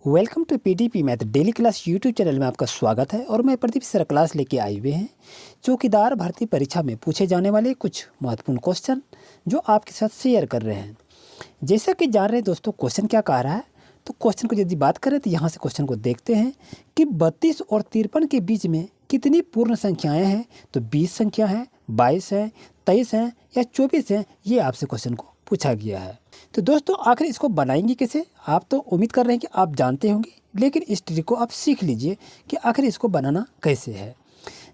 Welcome to PDP math daily class YouTube channel में आपका स्वागत है। और मैं प्रदीप सर क्लास लेके आए हुए हैं चौकीदार भर्ती परीक्षा में पूछे जाने वाले कुछ महत्वपूर्ण क्वेश्चन जो आपके साथ शेयर कर रहे हैं। जैसा कि जान रहे हैं दोस्तों, क्वेश्चन क्या कह रहा है। तो क्वेश्चन को यदि बात करें तो यहाँ से क्वेश्चन को देखते हैं कि 32 और 53 के बीच में कितनी पूर्ण संख्याएँ हैं। तो 20 संख्या है, 22 है, 23 हैं या 24 हैं, ये आपसे क्वेश्चन को पूछा गया है। तो दोस्तों आखिर इसको बनाएंगे कैसे, आप तो उम्मीद कर रहे हैं कि आप जानते होंगे, लेकिन इस ट्रिक को आप सीख लीजिए कि आखिर इसको बनाना कैसे है।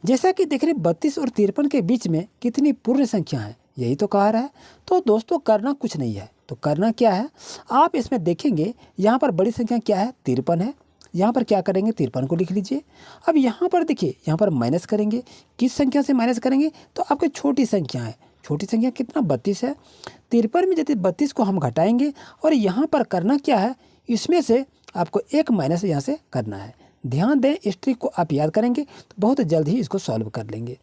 जैसा कि देख रहे 32 और 53 के बीच में कितनी पूर्ण संख्या है, यही तो कहा रहा है। तो दोस्तों करना कुछ नहीं है, तो करना क्या है, आप इसमें देखेंगे यहाँ पर बड़ी संख्या क्या है, 53 है। यहाँ पर क्या करेंगे, 53 को लिख लीजिए। अब यहाँ पर देखिए, यहाँ पर माइनस करेंगे, किस संख्या से माइनस करेंगे, तो आपकी छोटी संख्या है। छोटी संख्या कितना, 32 है। 53 में यदि 32 को हम घटाएंगे और यहाँ पर करना क्या है, इसमें से आपको एक माइनस यहाँ से करना है। ध्यान दें, इस ट्रिक को आप याद करेंगे तो बहुत जल्द ही इसको सॉल्व कर लेंगे।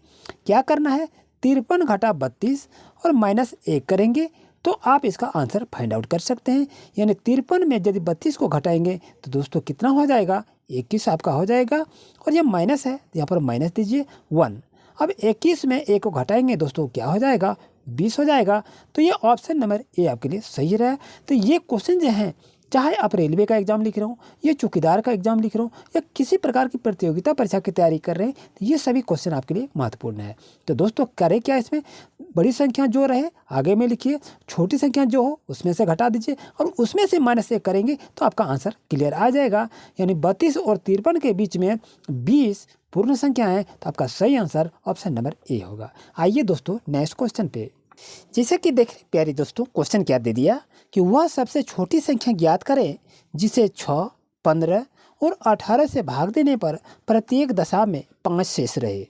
क्या करना है, 53 घटा 32 और माइनस 1 करेंगे तो आप इसका आंसर फाइंड आउट कर सकते हैं। यानी 53 में यदि 32 को घटाएंगे तो दोस्तों कितना हो जाएगा, 21 आपका हो जाएगा। और यह माइनस है, यहाँ पर माइनस दीजिए 1। अब 21 में 1 को घटाएंगे दोस्तों क्या हो जाएगा, 20 हो जाएगा। तो ये ऑप्शन नंबर ए आपके लिए सही रहा है। तो ये क्वेश्चन जो हैं, चाहे आप रेलवे का एग्जाम लिख रहे हो या चौकीदार का एग्जाम लिख रहे हो या किसी प्रकार की प्रतियोगिता परीक्षा की तैयारी कर रहे हैं, तो ये सभी क्वेश्चन आपके लिए महत्वपूर्ण है। तो दोस्तों करें क्या, इसमें बड़ी संख्या जो रहे आगे में लिखिए, छोटी संख्या जो हो उसमें से घटा दीजिए और उसमें से माइनस 1 करेंगे तो आपका आंसर क्लियर आ जाएगा। यानी 32 और 53 के बीच में 20 पूर्ण संख्या है, तो आपका सही आंसर ऑप्शन नंबर ए होगा। आइए दोस्तों नेक्स्ट क्वेश्चन पे। जैसे कि देख रहे प्यारे दोस्तों, क्वेश्चन क्या दे दिया कि वह सबसे छोटी संख्या ज्ञात करें जिसे 6, 15 और 18 से भाग देने पर प्रत्येक दशा में 5 शेष रहे।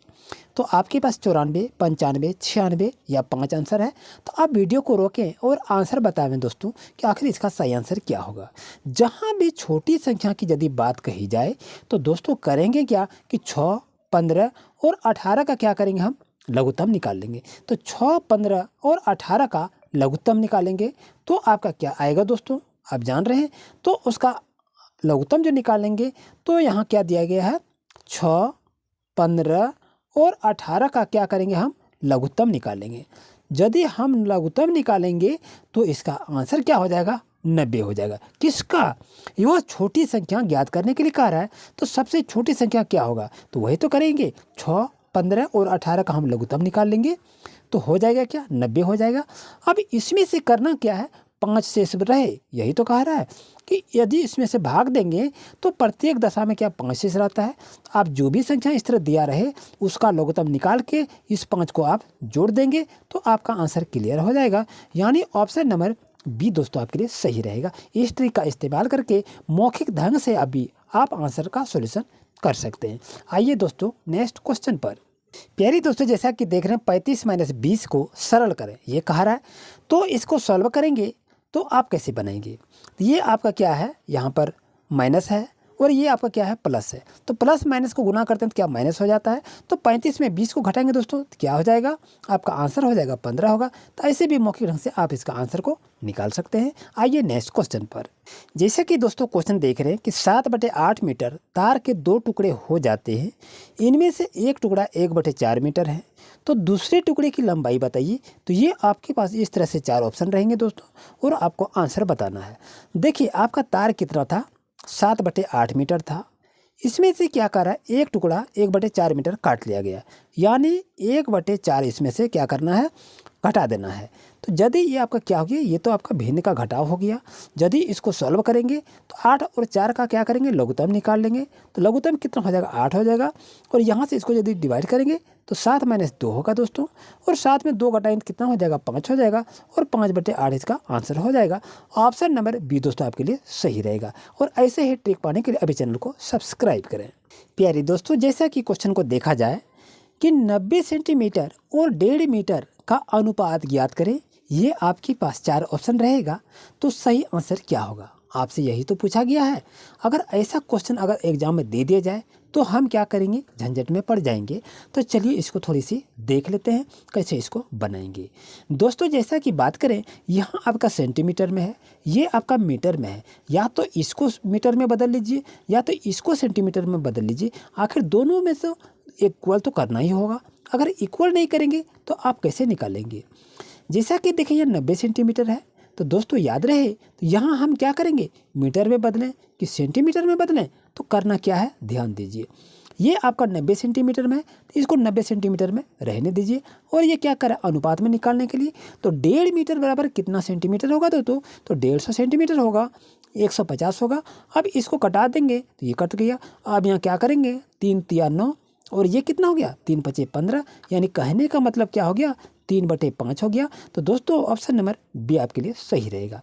तो आपके पास 94, 95, 96 या 5 आंसर है। तो आप वीडियो को रोकें और आंसर बताएं दोस्तों कि आखिर इसका सही आंसर क्या होगा। जहां भी छोटी संख्या की यदि बात कही जाए तो दोस्तों करेंगे क्या कि 6, 15 और 18 का क्या करेंगे, हम लघुत्तम निकाल लेंगे। तो 6, 15 और 18 का लघुत्तम निकालेंगे तो आपका क्या आएगा दोस्तों, आप जान रहे हैं। तो उसका लघुत्तम जो निकालेंगे तो यहाँ क्या दिया गया है, 6, 15 और 18 का क्या करेंगे, हम लघुत्तम निकालेंगे। यदि हम लघुत्तम निकालेंगे तो इसका आंसर क्या हो जाएगा, 90 हो जाएगा। किसका, ये छोटी संख्या ज्ञात करने के लिए कह रहा है। तो सबसे छोटी संख्या क्या होगा, तो वही तो करेंगे, 6, 15 और 18 का हम लघुत्तम निकाल लेंगे तो हो जाएगा क्या, 90 हो जाएगा। अब इसमें से करना क्या है, 5 शेष रहे, यही तो कह रहा है कि यदि इसमें से भाग देंगे तो प्रत्येक दशा में क्या 5 शेष रहता है। आप जो भी संख्या इस तरह दिया रहे उसका लघुत्तम निकाल के इस 5 को आप जोड़ देंगे तो आपका आंसर क्लियर हो जाएगा। यानी ऑप्शन नंबर बी दोस्तों आपके लिए सही रहेगा। इस ट्रिक का इस्तेमाल करके मौखिक ढंग से अभी आप आंसर का सॉल्यूशन कर सकते हैं। आइए दोस्तों नेक्स्ट क्वेश्चन पर। प्यारी दोस्तों जैसा कि देख रहे हैं 35 - 20 को सरल करें, ये कहा रहा है। तो इसको सॉल्व करेंगे तो आप कैसे बनाएंगे, तो ये आपका क्या है, यहाँ पर माइनस है और ये आपका क्या है, प्लस है। तो प्लस माइनस को गुना करते हैं तो क्या माइनस हो जाता है। तो 35 में 20 को घटाएंगे दोस्तों तो क्या हो जाएगा, आपका आंसर हो जाएगा 15 होगा। तो ऐसे भी मौखिक ढंग से आप इसका आंसर को निकाल सकते हैं। आइए नेक्स्ट क्वेश्चन पर। जैसे कि दोस्तों क्वेश्चन देख रहे हैं कि 7/8 मीटर तार के 2 टुकड़े हो जाते हैं, इनमें से एक टुकड़ा 1/4 मीटर है। तो दूसरे टुकड़े की लंबाई बताइए। तो ये आपके पास इस तरह से 4 ऑप्शन रहेंगे दोस्तों और आपको आंसर बताना है। देखिए आपका तार कितना था, 7/8 मीटर था। इसमें से क्या कर रहा है, एक टुकड़ा 1/4 मीटर काट लिया गया, यानी 1/4 इसमें से क्या करना है, घटा देना है। तो यदि ये आपका क्या हो गया, ये तो आपका भिन्न का घटाव हो गया। यदि इसको सॉल्व करेंगे तो 8 और 4 का क्या करेंगे, लघुत्तम निकाल लेंगे। तो लघुत्तम कितना हो जाएगा, 8 हो जाएगा। और यहाँ से इसको यदि डिवाइड करेंगे तो 7 - 2 होगा दोस्तों। और 7 में 2 घटाएंगे कितना हो जाएगा, 5 हो जाएगा। और 5/8 इसका आंसर हो जाएगा। ऑप्शन नंबर बी दोस्तों आपके लिए सही रहेगा। और ऐसे ही ट्रिक पाने के लिए अभी चैनल को सब्सक्राइब करें। प्यारी दोस्तों जैसा कि क्वेश्चन को देखा जाए कि 90 सेंटीमीटर और 1.5 मीटर का अनुपात ज्ञात करें, ये आपके पास 4 ऑप्शन रहेगा। तो सही आंसर क्या होगा, आपसे यही तो पूछा गया है। अगर ऐसा क्वेश्चन अगर एग्जाम में दे दिया जाए तो हम क्या करेंगे, झंझट में पड़ जाएंगे। तो चलिए इसको थोड़ी सी देख लेते हैं कैसे इसको बनाएंगे। दोस्तों जैसा कि बात करें, यहाँ आपका सेंटीमीटर में है, ये आपका मीटर में है। या तो इसको मीटर में बदल लीजिए या तो इसको सेंटीमीटर में बदल लीजिए। आखिर दोनों में से इक्वल तो करना ही होगा। अगर इक्वल नहीं करेंगे तो आप कैसे निकालेंगे। जैसा कि देखिए ये 90 सेंटीमीटर है, तो दोस्तों याद रहे तो यहाँ हम क्या करेंगे, मीटर में बदलें कि सेंटीमीटर में बदलें। तो करना क्या है, ध्यान दीजिए। ये आपका 90 सेंटीमीटर में है तो इसको 90 सेंटीमीटर में रहने दीजिए। और ये क्या करें, अनुपात में निकालने के लिए तो 1.5 मीटर बराबर कितना सेंटीमीटर होगा दोस्तों, तो 150 सेंटीमीटर होगा, 150 होगा। अब इसको कटा देंगे तो ये कट गया। अब यहाँ क्या करेंगे, 3 तिया 9 और ये कितना हो गया, 3 पचे 15, यानी कहने का मतलब क्या हो गया, 3/5 हो गया। तो दोस्तों ऑप्शन नंबर बी आपके लिए सही रहेगा।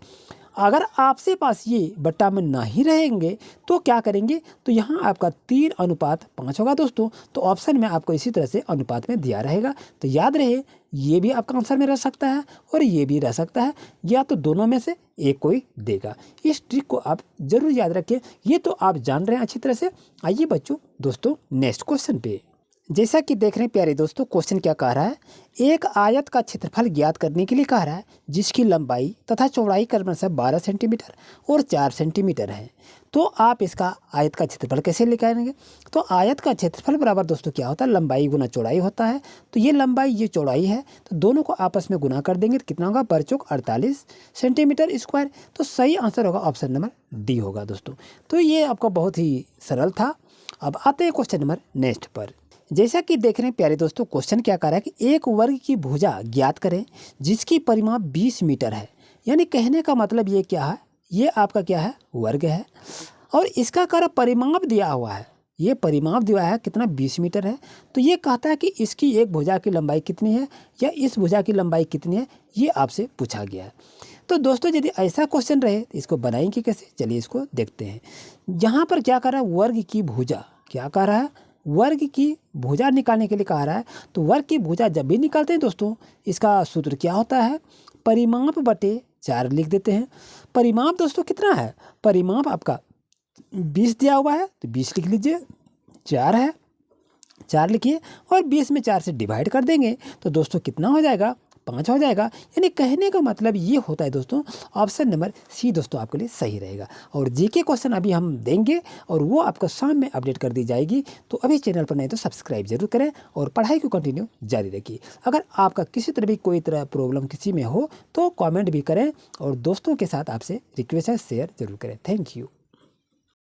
अगर आपसे पास ये बट्टा में ना ही रहेंगे तो क्या करेंगे, तो यहाँ आपका 3:5 होगा दोस्तों। तो ऑप्शन में आपको इसी तरह से अनुपात में दिया रहेगा। तो याद रहे ये भी आपका आंसर में रह सकता है और ये भी रह सकता है, या तो दोनों में से एक कोई देगा। इस ट्रिक को आप जरूर याद रखें, ये तो आप जान रहे हैं अच्छी तरह से। आइए बच्चों दोस्तों नेक्स्ट क्वेश्चन पे। जैसा कि देख रहे हैं प्यारे दोस्तों, क्वेश्चन क्या कह रहा है, एक आयत का क्षेत्रफल ज्ञात करने के लिए कह रहा है जिसकी लंबाई तथा चौड़ाई क्रमशः 12 सेंटीमीटर और 4 सेंटीमीटर है। तो आप इसका आयत का क्षेत्रफल कैसे निकालेंगे। तो आयत का क्षेत्रफल बराबर दोस्तों क्या होता है, लंबाई गुना चौड़ाई होता है। तो ये लंबाई ये चौड़ाई है, तो दोनों को आपस में गुना कर देंगे तो कितना होगा, 48 सेंटीमीटर स्क्वायर। तो सही आंसर होगा ऑप्शन नंबर डी होगा दोस्तों। तो ये आपका बहुत ही सरल था। अब आते हैं क्वेश्चन नंबर नेक्स्ट पर। जैसा कि देख रहे हैं प्यारे दोस्तों, क्वेश्चन क्या कर रहा है कि एक वर्ग की भुजा ज्ञात करें जिसकी परिमाप 20 मीटर है। यानी कहने का मतलब ये क्या है, ये आपका क्या है, वर्ग है और इसका कार्य परिमाप दिया हुआ है। ये परिमाप दिया है कितना, 20 मीटर है। तो ये कहता है कि इसकी एक भुजा की लंबाई कितनी है या इस भुजा की लंबाई कितनी है, ये आपसे पूछा गया है। तो दोस्तों यदि ऐसा क्वेश्चन रहे तो इसको बनाएंगे कैसे, चलिए इसको देखते हैं। यहाँ पर क्या कर रहा है, वर्ग की भुजा, क्या कह रहा है, वर्ग की भुजा निकालने के लिए कहा रहा है। तो वर्ग की भुजा जब भी निकालते हैं दोस्तों, इसका सूत्र क्या होता है, परिमाप बटे 4 लिख देते हैं। परिमाप दोस्तों कितना है, परिमाप आपका 20 दिया हुआ है तो 20 लिख लीजिए, 4 है 4 लिखिए और 20 में 4 से डिवाइड कर देंगे तो दोस्तों कितना हो जाएगा, 5 हो जाएगा। यानी कहने का मतलब ये होता है दोस्तों, ऑप्शन नंबर सी दोस्तों आपके लिए सही रहेगा। और जीके क्वेश्चन अभी हम देंगे और वो आपको शाम में अपडेट कर दी जाएगी। तो अभी चैनल पर नहीं तो सब्सक्राइब जरूर करें और पढ़ाई को कंटिन्यू जारी रखिए। अगर आपका किसी तरह भी कोई तरह प्रॉब्लम किसी में हो तो कॉमेंट भी करें और दोस्तों के साथ आपसे रिक्वेस्ट है शेयर जरूर करें। Thank you.